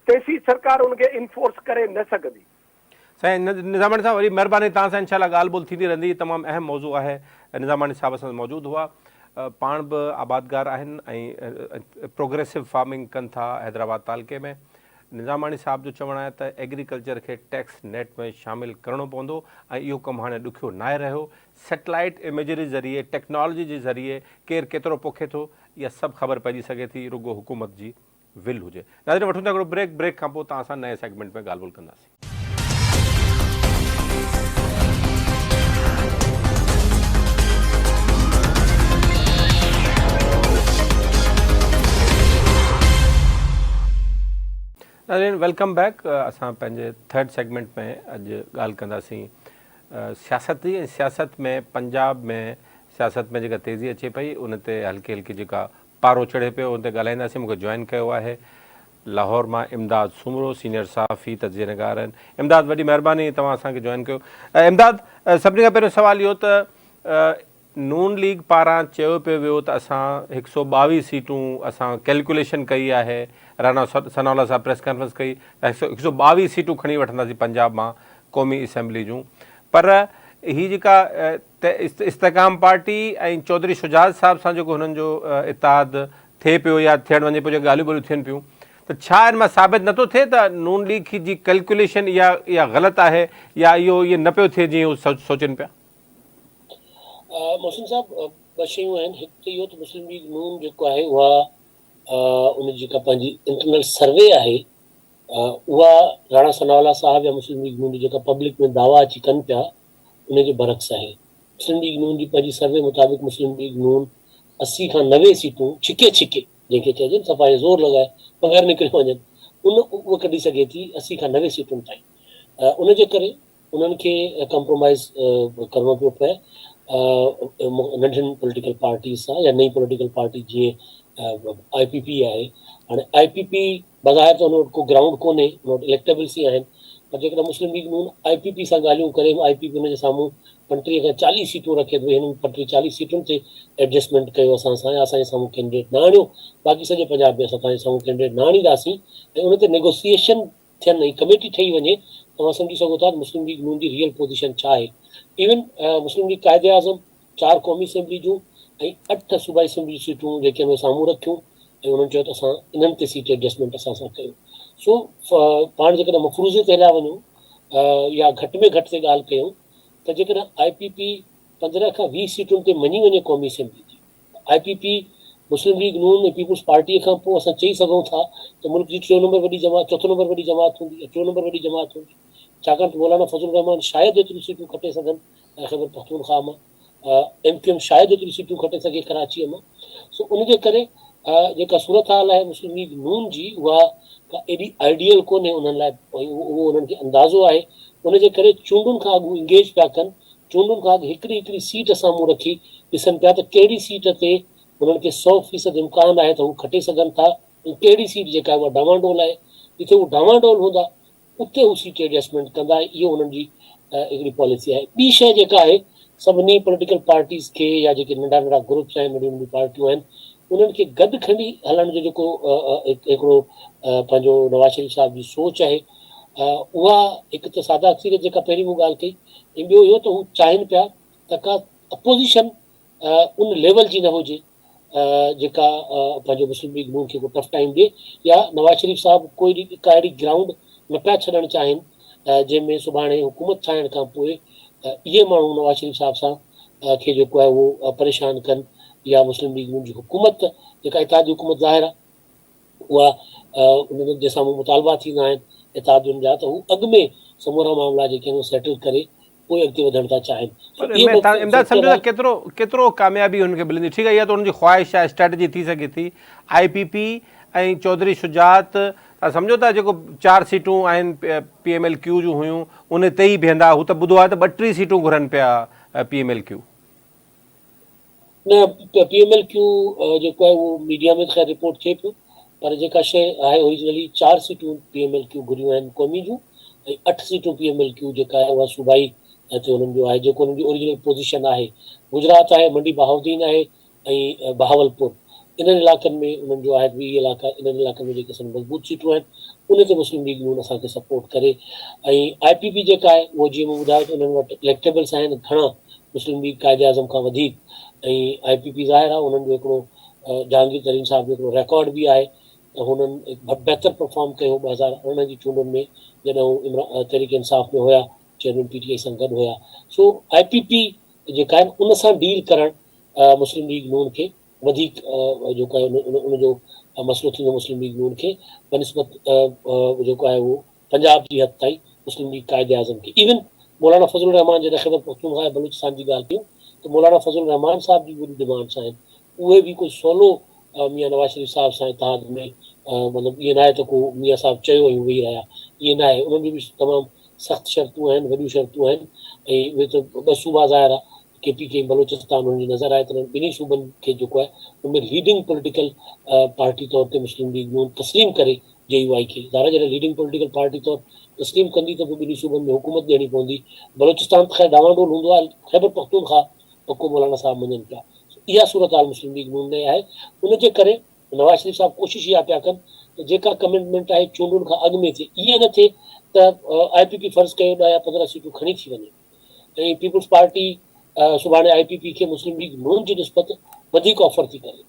तेसी सरकार उनखे इन्फोर्स करे न सघंदी। साईं निज़ामानी साहब, वरी महिरबानी तव्हां सां इंशाल्लाह ॻाल्हि ॿोल थींदी रहंदी। तमामु अहम मौज़ू आहे। निज़ामानी साहब असां मौजूदु हुआ, पाण बि आबादगार आहिनि ऐं प्रोग्रेसिव फार्मिंग कनि था हैदराबाद तालके में। निज़ामानी साहब जो चवणु आहे त एग्रीकल्चर खे टैक्स नेट में शामिलु करिणो पवंदो ऐं इहो कमु हाणे ॾुखियो न आहे रहियो। सैटेलाइट इमेजरी ज़रिए, टेक्नोलॉजी जे ज़रिए केरु केतिरो पोखे थो, इहा सभु ख़बर पइजी सघे थी, रुॻो हुकूमत जी विल हुजे। नाज़रीन, वठूं था हिकिड़ो ब्रेक खां पोइ तव्हां सां नए सेगमेंट में ॻाल्हि ॿोल कंदासीं। Welcome back. असां पंहिंजे थर्ड सेगमेंट में अॼु ॻाल्हि कंदासीं सियासत जी। ऐं सियासत में पंजाब में सियासत में जेका तेज़ी अचे पई उन ते हल्की हल्की जेका पारो चढ़े पियो उन ते ॻाल्हाईंदासीं। मूंखे जॉइन कयो आहे लाहौर मां इमदाद सूमरो, सीनियर सहाफ़ी, तजज़ियेनगार आहिनि। इमदाद, वॾी महिरबानी तव्हां असांखे जॉइन कयो। इमदाद, सभिनी खां पहिरियों सुवालु इहो त नून लीग पारां चयो पियो वियो त असां 122 सीटूं असां कैलकुलेशन कई आहे, राणा सनाउल्लाह साहब प्रेस कॉन्फ्रेंस कई त 122 सीटूं खणी वठंदासीं पंजाब मां क़ौमी असेंबली जूं। पर ही जेका इस्तेकाम पार्टी ऐं चौधरी शुजात साहब सां जेको हुननि जो इतिहाद थिए पियो या थियणु वञे पियो, जेके ॻाल्हियूं ॿोलियूं थियनि पियूं, त छा हिन मां साबित नथो थिए त नून लीग जी कैलकुलेशन इहा ग़लति आहे या इहो न पियो थिए जीअं उहे सोचनि पिया? मोहसिन साहब, ॿ शयूं आहिनि। हिकु त इहो त मुस्लिम लीग नून जेको आहे उहा उन जेका पंहिंजी इंटरनल सर्वे आहे उहा राणा सनाउल्लाह साहब या मुस्लिम लीग नून जेका पब्लिक में दावा अची कनि पिया उनजे बरक्स आहे। मुस्लिम लीग नून जी पंहिंजी सर्वे मुताबिक़ मुस्लिम लीग नून 80 खां 90 सीटूं छिके जंहिंखे चइजे सफ़ा ज़ोर लॻाए बग़ैर निकिरी वञनि उहा कढी सघे थी 80 खां 90 सीटुनि ताईं। उनजे करे उन्हनि खे कंप्रोमाइज़ करिणो पियो पए नंढियुनि पॉलिटिकल पार्टीज़ सां या नई पॉलिटिकल पार्टी जीअं IPP आहे। हाणे IPP बग़ैर त हुन वटि को ग्राउंड कोन्हे, हुन वटि इलेक्टेबल्स ई आहिनि। पर जेकॾहिं मुस्लिम लीग नून IPP सां ॻाल्हियूं करे IPP हुनजे साम्हूं 35 खां 40 सीटूं रखे थो, हिन 35-40 सीटुनि ते एडजस्टमेंट कयो असां सां, या असांजे साम्हूं कैंडिडेट न आणियो, बाक़ी सॼे पंजाब में असां तव्हांजे साम्हूं कैंडिडेट न आणींदासीं ऐं उन ते नेगोसिएशन थियनि, कमेटी ठही वञे, तव्हां सम्झी सघो था मुस्लिम लीग नून जी रियल पोज़ीशन छा आहे। इवन मुस्लिम लीग क़ाइदे आज़म 4 क़ौमी असेंबली जूं ऐं 8 सूबाई असेंबली सीटूं जेके हुन साम्हूं रखियूं ऐं उन्हनि चयो त असां इन्हनि ते सीट एडजस्टमेंट असां सां कयूं। सो पाण जेकॾहिं मफ़रूज़े ते हलिया वञूं या घटि में घटि ते ॻाल्हि कयूं त जेकॾहिं IPP 15 खां 20 सीटुनि ते मञी वञे क़ौमी असेंबली जी, IPP मुस्लिम लीग नून ऐं पीपुल्स पार्टीअ खां पोइ असां चई सघूं था त मुल्क जी 4 नंबर वॾी जमात, 4 नंबर वॾी जमात हूंदी ऐं 4 नंबर वॾी जमात हूंदी, छाकाणि त मौलाना फज़लुर रहमान शायदि एतिरियूं सीटूं खटे सघनि ऐं ख़ैबर पख्तूनख्वा मां, MQM शायदि एतिरियूं सीटूं खटे सघे कराचीअ मां। सो उनजे करे जेका सूरत हाल आहे मुस्लिम लीग नून जी उहा एॾी आइडियल कोन्हे उन्हनि लाइ, उहो उन्हनि खे अंदाज़ो आहे। उनजे करे चूंडुनि खां अॻु इंगेज पिया कनि, चूंडुनि खां अॻु हिकिड़ी सीट साम्हूं रखी ॾिसनि पिया त कहिड़ी सीट ते उन्हनि खे 100% इम्कान आहे त हू खटे सघनि था ऐं कहिड़ी सीट जेका आहे उहा डावाडोल आहे, जिथे उहे डावाडोल हूंदा उते हू सीट एडजस्टमेंट कंदा। इहो उन्हनि जी हिकिड़ी पॉलिसी आहे। ॿी शइ जेका आहे सभिनी पॉलिटिकल पार्टीज़ खे या जेके नंढा नंढा ग्रुप्स आहिनि, नंढियूं नंढियूं पार्टियूं आहिनि, उन्हनि खे गॾु खणी हलण जो जेको हिकिड़ो पंहिंजो नवाज़ शरीफ़ साहब जी सोच आहे उहा हिकु त सादा अक्सीरियत जेका पहिरीं मूं ॻाल्हि कई, ऐं ॿियो इहो त हू चाहिनि पिया त का अपोज़िशन उन लेवल जी न हुजे जेका पंहिंजो मुस्लिम लीग नून खे को टफ टाइम ॾिए, या नवाज़ शरीफ़ साहब कोई का अहिड़ी ग्राउंड न पिया छॾणु चाहिनि जंहिंमें सुभाणे हुकूमत ठाहिण खां पोइ इहे माण्हू नवाज़ शरीफ़ साहब सां खे जेको आहे उहो परेशान कनि या मुस्लिम लीग नून जी हुकूमत जेका इत्तेहादी हुकूमत ज़ाहिर आहे उहा उन्हनि जे साम्हूं मुतालबा थींदा आहिनि इत्तेहादियुनि जा, त हू अॻु में समूरा मामला जेके आहिनि सेटल करे पोइ अॻिते वधण था चाहिनि। पर इमदाद सम्झो था केतिरो कामयाबी हुनखे मिलंदी? ठीकु आहे, इहा त हुनजी ख़्वाहिश आहे, स्ट्रेटजी थी सघे थी। IPP ऐं चौधरी शुजात तव्हां सम्झो था जेको 4 सीटूं आहिनि PMLQ जूं हुयूं उन ते ई बीहंदा? हू त ॿुधो आहे त 32 सीटूं घुरनि पिया PMLQ। न, PMLQ जेको आहे उहो मीडिया में ख़ैर रिपोर्ट थिए पियो, पर जेका शइ आहे ओरिजिनली 4 सीटूं PMLQ घुरियूं आहिनि क़ौमी जूं, ऐं 8 सीटूं PMLQ जेका आहे उहा सूबाई ते हुननि जो आहे, जेको हुननि जी ओरिजिनल पोज़ीशन आहे। गुजरात आहे, मंडी बहाउद्दीन आहे ऐं बहावलपुर, इन्हनि इलाइक़नि में उन्हनि जो आहे। ॿी इलाइक़ा इन्हनि इलाइक़नि में जेके असां मज़बूत सीटूं आहिनि उन ते मुस्लिम लीग नून असांखे सपोर्ट करे। ऐं IPP जेका आहे उहो जीअं मूं ॿुधायो त उन्हनि वटि इलेक्टेबल्स आहिनि घणा मुस्लिम लीग क़ाइदे आज़म खां वधीक, ऐं IPP ज़ाहिर आहे उन्हनि जो हिकिड़ो जहांगीर तरीन साहिब जो हिकिड़ो रिकॉर्ड बि आहे त हुननि बहितर परफॉर्म कयो 2018 जी चूंडुनि में जॾहिं हू तहरीक इंसाफ़ में हुया, चेयरमैन PTI सां गॾु हुया। सो IPP जेका आहिनि उन सां डील करणु मुस्लिम लीग नून खे वधीक जेको आहे उनजो मसइलो थींदो मुस्लिम लीग नून खे बनिस्बत जेको आहे उहो पंजाब जी हद ताईं मुस्लिम लीग क़ाइदे आज़म खे। इवन मौलाना फज़लुर रहमान जॾहिं ख़ैबर पख्तूनख्वा ऐं बलूचिस्तान जी ॻाल्हि कयूं त मौलाना फज़लुर रहमान साहब जी वॾी डिमांड्स आहिनि, उहे बि कोई सवलो मियां नवाज़ शरीफ़ साहब सां इत्तेहाद में मतिलबु ईअं न आहे त को मियां साहब चयो ऐं वेही रहिया, ईअं न आहे। उन्हनि जी बि तमामु सख़्तु शर्तूं आहिनि, वॾियूं शर्तूं आहिनि। ऐं उहे त 2 सूबा ज़ाहिर आहे KPK बलूचिस्तान हुनजी नज़र आहे त ॿिन्ही सूबनि खे जेको आहे उनमें लीडिंग पॉलिटिकल पार्टी तौर ते मुस्लिम लीग नून तस्लीम करे JUI खे। ज़ाहिर जॾहिं लीडिंग पॉलिटिकल पार्टी तौर तस्लीम कंदी त पोइ ॿिन्ही सूबनि में हुकूमत ॾियणी पवंदी। बलूचिस्तान त ख़ैर डावाडोल हूंदो आहे, ख़ैबर पख्तूनख्वा पको मौलाना साहब मञनि पिया। इहा सूरत हाल मुस्लिम लीग नून में आहे। उनजे करे नवाज़ शरीफ़ साहब कोशिशि इहा पिया कनि त जेका कमिटमेंट आहे चूंडुनि खां अॻु में थिए, ईअं न थिए त IPP फर्ज़ कयो 10 या 15 सीटूं खणी थी वञे ऐं पीपुल्स पार्टी सुभाणे IPP खे मुस्लिम लीग नून जी निस्बत वधीक ऑफर थी करे।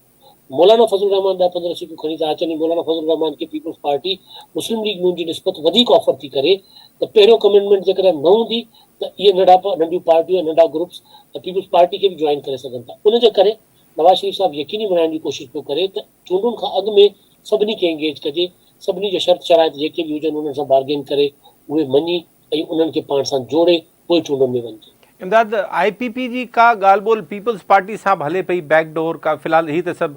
मौलाना फज़लुर रहमान 10-15 सीटूं खणी था अचनि, मौलाना फज़लुर रहमान खे पीपुल्स पार्टी मुस्लिम लीग नून जी निस्बत वधीक ऑफर थी करे, त पहिरियों कमिटमेंट जेकॾहिं न हूंदी त इहे नंढियूं पार्टियूं नंढा ग्रुप्स पीपुल्स पार्टी खे बि जॉइन करे सघनि था। उनजे करे नवाज़ शरीफ़ साहब यकीनी बणाइण जी कोशिशि पियो करे त चूंडुनि खां अॻु में सभिनी खे एंगेज कजे, सभिनी जो शर्त शराइत जेके बि हुजनि उन्हनि सां बार्गेन करे उहे मञी ऐं उन्हनि खे पाण सां जोड़े पोइ चूंडुनि में वञिजे। इमदाद, IPP जी का ॻाल्हि ॿोल पीपल्स पार्टी सां बि हले पई बैकडोर का? फ़िलहालु हीअ त सभु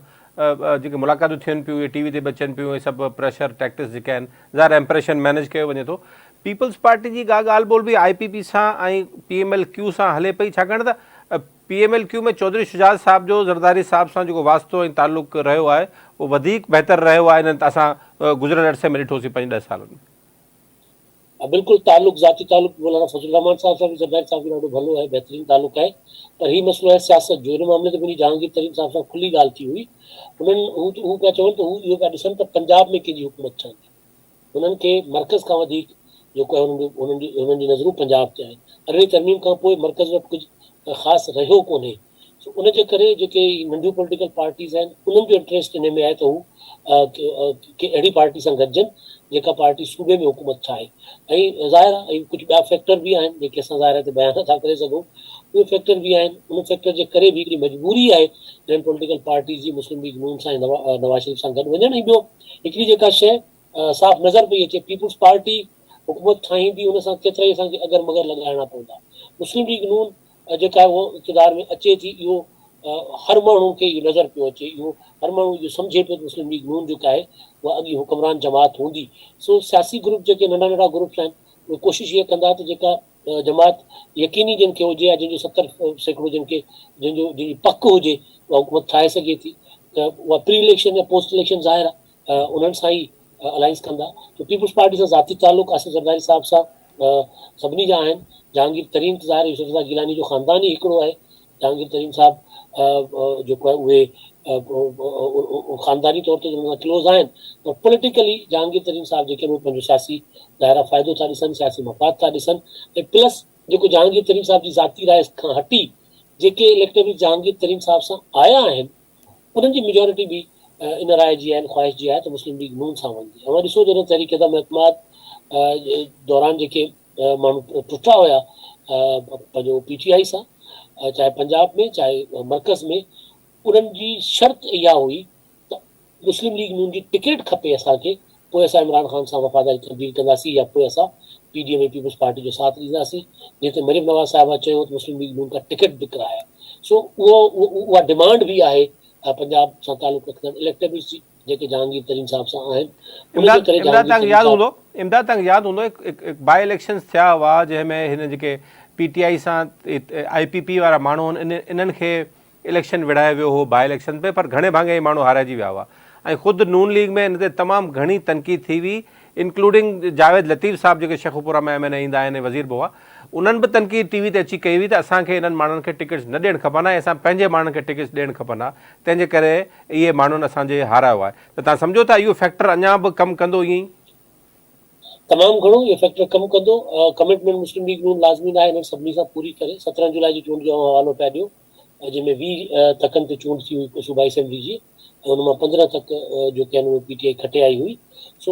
जेके मुलाक़ातूं थियनि पियूं, TV ते बि अचनि पियूं, इहे सभु प्रेशर टैक्टिक्स जेके आहिनि, ज़ाहिर इंप्रेशन मैनेज कयो वञे थो। पीपल्स पार्टी जी का ॻाल्हि ॿोल बि IPP सां ऐं PMLQ सां हले पई, छाकाणि त PMLQ में चौधरी शुजात साहब जो ज़रदारी साहब सां जेको वास्तो ऐं तालुक़ु रहियो आहे उहो वधीक बहितरु रहियो आहे। इन्हनि असां गुज़िरियल अरसे में ॾिठोसीं 5-10 सालनि में। बिल्कुलु तालुक़ु ज़ाती तालुक़ु मौलाना फज़लुर रहमान साहब सां बि ज़रदारी साहब जो ॾाढो भलो आहे, बहितरीनु तालुक़ु आहे। पर हीउ मसइलो आहे सियासत जो। हिन मामले ते मुंहिंजी जहांगीर तरीन साहब सां खुली ॻाल्हि थी हुई। हू पिया चवनि त हू इहो पिया ॾिसनि त पंजाब में कंहिंजी हुकूमत ठहंदी। हुननि खे मर्कज़ खां वधीक जेको आहे हुननि जी नज़रूं पंजाब ते आहिनि। 18 तरमीम खां पोइ मर्कज़ वटि कुझु ख़ासि रहियो कोन्हे। उनजे करे जेके नंढियूं पॉलिटिकल पार्टीज़ आहिनि उन्हनि जो इंट्रस्ट इन में आहे त हू अहिड़ी पार्टी सां गॾिजनि जेका पार्टी सूबे में हुकूमत ठाहे। ऐं ज़ाहिर आहे कुझु ॿिया फैक्टर बि आहिनि जेके असां ज़ाहिर ते बयानु नथा करे सघूं, उहे फैक्टर बि आहिनि। उन फैक्टर जे करे बि हिकिड़ी मजबूरी आहे इन्हनि पॉलिटिकल पार्टीज़ जी मुस्लिम लीग नून सां नवाज़ शरीफ़ सां गॾु वञनि। ऐं ॿियो हिकिड़ी जेका शइ साफ़ नज़र पई अचे, पीपुल्स पार्टी हुकूमत ठाहींदी, हुन सां केतिरा ई असांखे अगर मगर लॻाइणा पवंदा। मुस्लिम लीग नून जेका आहे उहो इक़्तिदार में अचे थी, इहो हर माण्हू खे इहो नज़र पियो अचे, इहो हर माण्हू इहो सम्झे पियो त मुस्लिम लीग नून जेका आहे उहा अॻी हुकमरान जमात हूंदी। सो सियासी ग्रुप जेके नंढा नंढा ग्रुप्स आहिनि उहे कोशिशि इहा कंदा त जेका जमात यकीनी जिन खे हुजे या जंहिंजो 70% जंहिंजी पक हुजे उहा हुकूमत ठाहे सघे थी, त उहा प्री इलेक्शन या पोस्ट इलेक्शन ज़ाहिर आहे उन्हनि सां ई अलाइंस कंदा। त पीपुल्स पार्टी सां ज़ाती तालुक़ु आसिफ़ ज़रदारी साहब सां सभिनी जा आहिनि। जहांगीर तरीन त ज़ाहिर यूसुफ रज़ा गिलानी जो ख़ानदान ई हिकिड़ो आहे। जहांगीर तरीन साहब जेको आहे उहे ख़ानदानी तौर ते हुन सां क्लोज़ आहिनि, पर पॉलिटिकली जहांगीर तरीन साहब जेके उहे पंहिंजो सियासी दायरा फ़ाइदो था ॾिसनि, सियासी मफ़ाद था ॾिसनि। ऐं प्लस जेको जहांगीर तरीन साहब जी ज़ाती राय खां हटी जेके इलेक्टेबल जहांगीर तरीन साहब सां आया आहिनि उन्हनि जी मेजॉरिटी बि इन राय जी आहे, ख़्वाहिश जी आहे त मुस्लिम लीग नून सां वञे। ऐं ॾिसो जॾहिं तहरीक एतमाद दौरान जेके माण्हू टुटा हुया पंहिंजो PTI सां, चाहे पंजाब में चाहे मरकज़ में, उन्हनि जी शर्त इहा हुई त मुस्लिम लीग नून जी टिकट खपे असांखे, पोइ असां इमरान ख़ान सां वफ़ादारी तब्दील कंदासीं, या पोइ असां PDM पीपल्स पार्टी जो साथ ॾींदासीं। जीअं मरीम नवाज़ साहिबा चयो त मुस्लिम लीग नून खां टिकट विकिराया। सो उहा डिमांड बि आहे पंजाब सां तालुक़ रखंदड़ इलेक्टेबल्स जी, जेके जहांगीर तरीन साहब सां आहिनि। इमदाद इमदाद तव्हांखे यादि हूंदो, इमदाद तव्हांखे यादि हूंदो हिकु बाई इलेक्शन्स थिया हुआ जंहिंमें हिन जेके PTI सां IPP वारा माण्हू आहिनि इन्हनि खे इलेक्शन विड़ायो वियो हो बाई इलेक्शन में, पर घणे भाङे माण्हू हाराइजी विया हुआ। ऐं ख़ुदि नून लीग में हिन ते तमामु घणी तनक़ीद थी हुई, इंक्लूडिंग जावेद लतीफ़ साहब जेके शेखुपुरा में MNA ईंदा आहिनि, वज़ीर बुआ, उन्हनि बि तनक़ीद TV ते अची कई हुई त असांखे इन्हनि माण्हुनि खे टिकट्स न ॾियणु खपनि ऐं असां पंहिंजे माण्हुनि खे टिकट्स ॾियणु खपनि। तंहिंजे करे इहे माण्हुनि असांजे हारायो आहे। त तव्हां सम्झो था इहो फैक्टर अञा बि कमु कंदो ईअं ई? तमामु घणो इहो फैक्टर कमु कंदो। कमिटमेंट मुस्लिम लीग नून लाज़मी आहे हिननि सभिनी सां पूरी करे। 17 जुलाई जी चूंड जो हवालो पिया ॾियो, जंहिंमें 20 तकनि ते चूंड थी हुई सूबाई असेंबली जी, ऐं हुन मां 15 तक जेके आहिनि उहे PTI खटे आई हुई। सो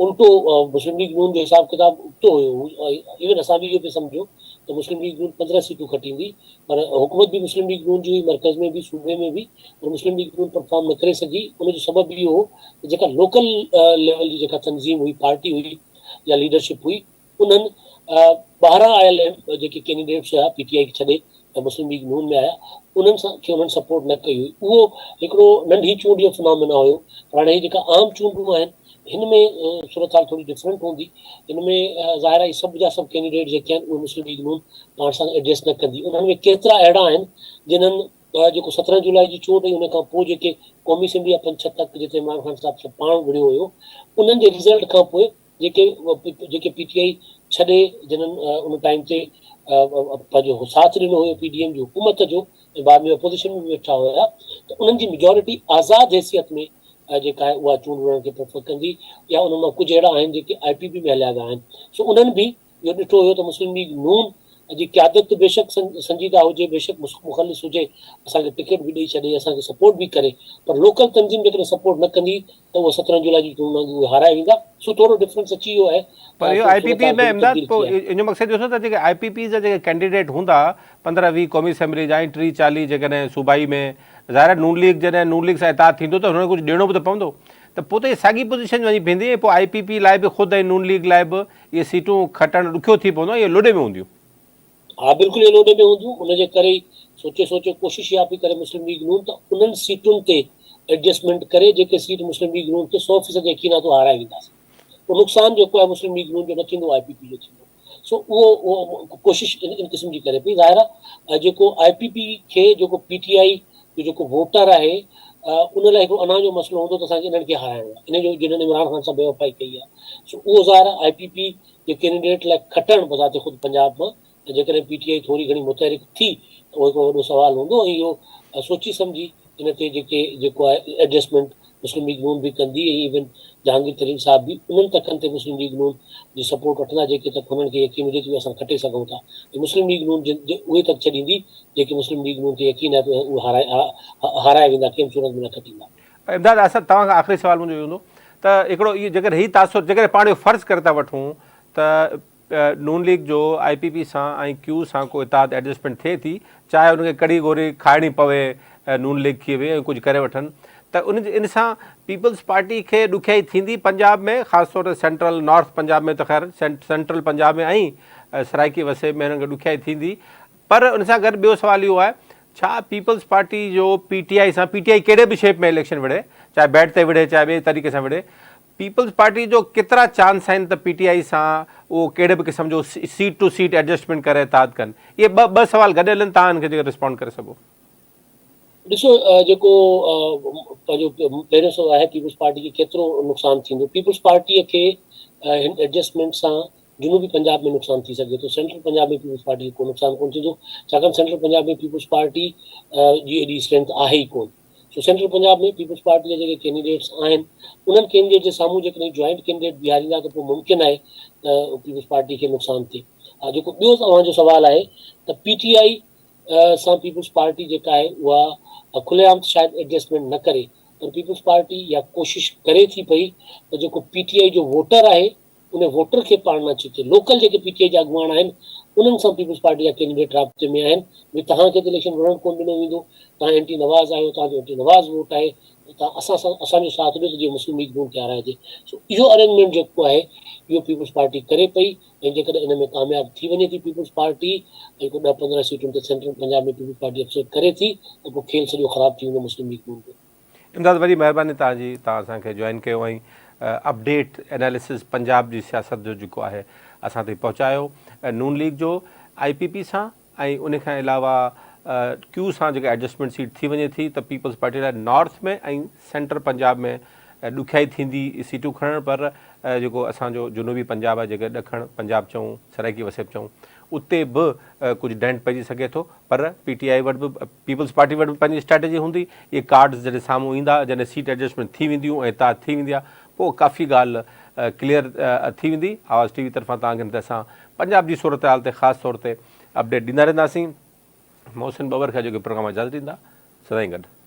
उल्टो मुस्लिम लीग नून जो हिसाब किताब उल्टो हुयो। इवन असां बि इहो पिया सम्झो त मुस्लिम लीग नून 15 सीटूं खटींदी, पर हुकूमत बि मुस्लिम लीग नून जी हुई, मरकज़ में बि सूबे में बि, पर मुस्लिम लीग नून परफॉर्म न करे सघी। उनजो सबबु इहो हो त जेका लोकल लेवल जी जेका तंज़ीम हुई, पार्टी हुई या लीडरशिप हुई, उन्हनि ॿाहिरां आयल जेके कैंडिडेट्स हुआ PTI खे छॾे त मुस्लिम लीग नून में आया, उन्हनि सां खे उन्हनि सपोर्ट न कई हुई। उहो हिकिड़ो नंढी चूंड जो फिनोमिना हुयो। पर हाणे जेका आम चूंडूं आहिनि हिन में सूरत हाल थोरी डिफरेंट हूंदी। हिन में ज़ाहिर आहे सभु जा सभु कैंडिडेट जेके आहिनि उहे मुस्लिम लीग नून पाण सां एडजस्ट न कंदी। उन्हनि में केतिरा अहिड़ा आहिनि जिन्हनि जेको 17 जुलाई जी चूंड हुई, उन खां पोइ जेके क़ौमी असेंबली या पंचत तक जिते इमरान ख़ान साहिब सां पाण विढ़ियो हुयो, उन्हनि जे रिज़ल्ट खां पोइ जेके PTI छॾे, जिन्हनि उन टाइम ते पंहिंजो साथ ॾिनो हुयो PDM जी हुकूमत जो, ऐं बाद में अपोज़िशन में वेठा हुया, त उन्हनि जी मेजॉरिटी आज़ादु हैसियत में जेका आहे उहा चूंड उन्हनि खे प्रेफर कंदी। या उन मां कुझु अहिड़ा आहिनि जेके IPP में हलिया विया आहिनि। सो उन्हनि बि इहो ॾिठो हुयो त मुस्लिम लीग नून जी क़यादत बेशक संजीदा हुजे, बेशक मुख़लिस हुजे, असांखे टिकट बि ॾेई छॾे, असांखे सपोर्ट बि करे, पर लोकल तंज़ीम जेकॾहिं सपोर्ट न कंदी त उहा 17 जुलाई जी चूंड उहे हाराए वेंदा। सो थोरो डिफरेंस अची वियो आहे। पर इहो IPP में इमदाद पोइ इन जो मक़सदु ॾिसो त जेके IPP जा जेके कैंडिडेट हूंदा 15-20 क़ौमी असेंबली जा ऐं 30-40 जेकॾहिं सूबाई में, ज़ाहिर आहे नून लीग जॾहिं नून लीग सां इताद थींदो त हुनखे कुझु ॾियणो बि त पवंदो, त पोइ त इहे साॻी पोज़ीशन वञी पवंदी ऐं पोइ IPP लाइ बि ख़ुदि ऐं नून लीग लाइ बि इहे सीटूं खटणु ॾुखियो थी पवंदो, इहे लोॾे में हूंदियूं। हा, बिल्कुलु इहे लोॾे में हूंदियूं। उनजे करे सोचे कोशिशि इहा पई करे मुस्लिम लीग नून त उन्हनि सीटुनि ते एडजस्टमेंट करे जेके सीट मुस्लिम लीग नून खे 100% यकीन आहे तो हाराए वेंदासीं। पोइ नुक़सानु जेको आहे मुस्लिम लीग नून जो न थींदो, IPP जो थींदो। सो उहो कोशिशि इन क़िस्म जी करे पई। ज़ाहिर आहे जेको IPP खे जेको PTI जो जेको वोटर आहे, उन लाइ हिकिड़ो अञा जो मसइलो हूंदो त असांखे इन्हनि खे हाराइणो आहे, इन जो जिन्हनि इमरान ख़ान सां बेवफ़ाई कई आहे। सो उहो ज़ाहिर आहे IPP जे कैंडिडेट लाइ खटणु बज़ाते ख़ुदि पंजाब मां, जेकॾहिं PTI थोरी घणी मुतहरिक थी त उहो हिकिड़ो वॾो सुवालु हूंदो। ऐं इहो सोची सम्झी इन ते जेको आहे एडजस्टमेंट मुस्लिम लीग नून बि कंदी। ऐं इवन जहांगीर तरीन साहब बि उन्हनि तकनि ते मुस्लिम लीग नून जी सपोर्ट वठंदा जेके तक हुननि खे यकीन हुजे थी असां खटे सघूं था। मुस्लिम लीग नून उहे तक छॾींदी जेके मुस्लिम लीग नून खे यकीन आहे त उहे हाराए वेंदा, कंहिं सूरत में न खटींदा। इमदाद असां तव्हांखां आख़िरी सुवालु मुंहिंजो इहो हूंदो त हिकिड़ो इहो जेकॾहिं हीउ तासुर जेकॾहिं पाण जो फ़र्ज़ु करे था वठूं त नून लीग जो IPP सां ऐं Q सां को इताद एडजस्टमेंट थिए थी, चाहे उनखे कड़ी गोरी खाइणी पवे नून लीग खे बि ऐं कुझु करे वठनि, त इन सां पीपल्स पार्टी खे ॾुखियाई थींदी पंजाब में, ख़ासि तौर ते सेंट्रल नॉर्थ पंजाब में, त ख़ैर सेंट्रल पंजाब में ऐं सराइकी वसे में हिननि खे ॾुखियाई थींदी। पर उन सां गॾु ॿियो सुवालु इहो आहे, छा पीपल्स पार्टी जो PTI सां, PTI कहिड़े बि शेप में इलेक्शन विढ़े, चाहे बैट ते विढ़े चाहे ॿिए तरीक़े सां विढ़े, पीपल्स पार्टी जो केतिरा चांस आहिनि त PTI सां उहो कहिड़े बि क़िस्म जो सीट टू सीट एडजस्टमेंट करे इताद कनि? इहे ॿ सवाल गॾियल आहिनि, तव्हां हिनखे जेके रिस्पॉन्ड करे सघो। ॾिसो, जेको पंहिंजो पहिरियों सवाल आहे पीपल्स पार्टी खे केतिरो नुक़सानु थींदो। पीपल्स पार्टीअ खे हिन एडजस्टमेंट सां जनूबी पंजाब में नुक़सानु थी सघे थो, सेंट्रल पंजाब में पीपल्स पार्टी खे को नुक़सानु कोन थींदो, छाकाणि सेंट्रल पंजाब में पीपल्स पार्टी जी एॾी स्ट्रेंथ आहे ई कोन। सो सेंट्रल पंजाब में पीपल्स पार्टी जा जेके कैंडिडेट्स आहिनि, उन्हनि कैंडिडेट जे साम्हूं जेकॾहिं जॉइंट कैंडिडेट बीहारींदा त पोइ मुमकिन आहे त पीपल्स पार्टी खे नुक़सानु थिए। जेको ॿियो तव्हांजो सुवालु आहे त PTI सां पीपल्स पार्टी जेका आहे उहा खुलेआम शायदि एडजस्टमेंट न करे, पर पीपल्स पार्टी या कोशिशि करे थी पई त जेको PTI जो वोटर आहे उन वोटर खे पाण न अची थिए। लोकल जेके पीटीआई जा अॻुवान आहिनि उन्हनि सां पीपल्स पार्टी जा कैंडिडेट राब्ते में आहिनि। भई तव्हांखे त इलेक्शन लड़णु कोन ॾिनो वेंदो, तव्हां एंटी नवाज़ आहियो, तव्हांजो एंटी नवाज़ वोट आहे, तव्हां असां सां असांजो साथ ॾियो त जीअं मुस्लिम लीग नून खे हाराइजे। सो इहो अरेंजमेंट जेको आहे इहो पीपल्स पार्टी करे पई, ऐं जेकॾहिं इन में कामयाबु थी वञे थी पीपल्स पार्टी ऐं को 10-15 सीटुनि ते सेंट्रल पंजाब में पीपल्स पार्टी अपसेट करे थी त पोइ खेल सॼो ख़राबु थी वेंदो मुस्लिम लीग नून जो। इमदाद वॾी महिरबानी तव्हांजी, तव्हां असांखे जॉइन कयो ऐं अपडेट एनालिसिस पंजाब जी सियासत जो जेको आहे असां ताईं पहुचायो। नून लीग जो IPP सां ऐं उन खां अलावा क्यू सां जेका एडजस्टमेंट सीट थी वञे थी त पीपल्स पार्टी लाइ नॉर्थ में ऐं सेंट्रल पंजाब में ॾुखियाई थींदी सीटूं खणणु, पर जेको असांजो जुनूबी पंजाब आहे, जेके ॾखण पंजाब चऊं, सराइकी वसियत चऊं, उते बि कुझु डेंट पइजी सघे थो। पर PTI वटि बि पीपल्स पार्टी वटि बि पंहिंजी स्ट्रेटजी हूंदी। इहे कार्ड्स जॾहिं साम्हूं ईंदा, जॾहिं सीट एडजस्टमेंट थी वेंदियूं ऐं इताद थी वेंदी आहे, पोइ काफ़ी ॻाल्हि क्लियर थी वेंदी। आवाज़ TV तरफ़ां तव्हांखे असां पंजाब जी सूरत हाल ते ख़ासि तौर ते अपडेट ॾींदा रहंदासीं। मोहसिन बबर खां जेके प्रोग्राम इजाज़त ॾींदा, सदाईं गॾु।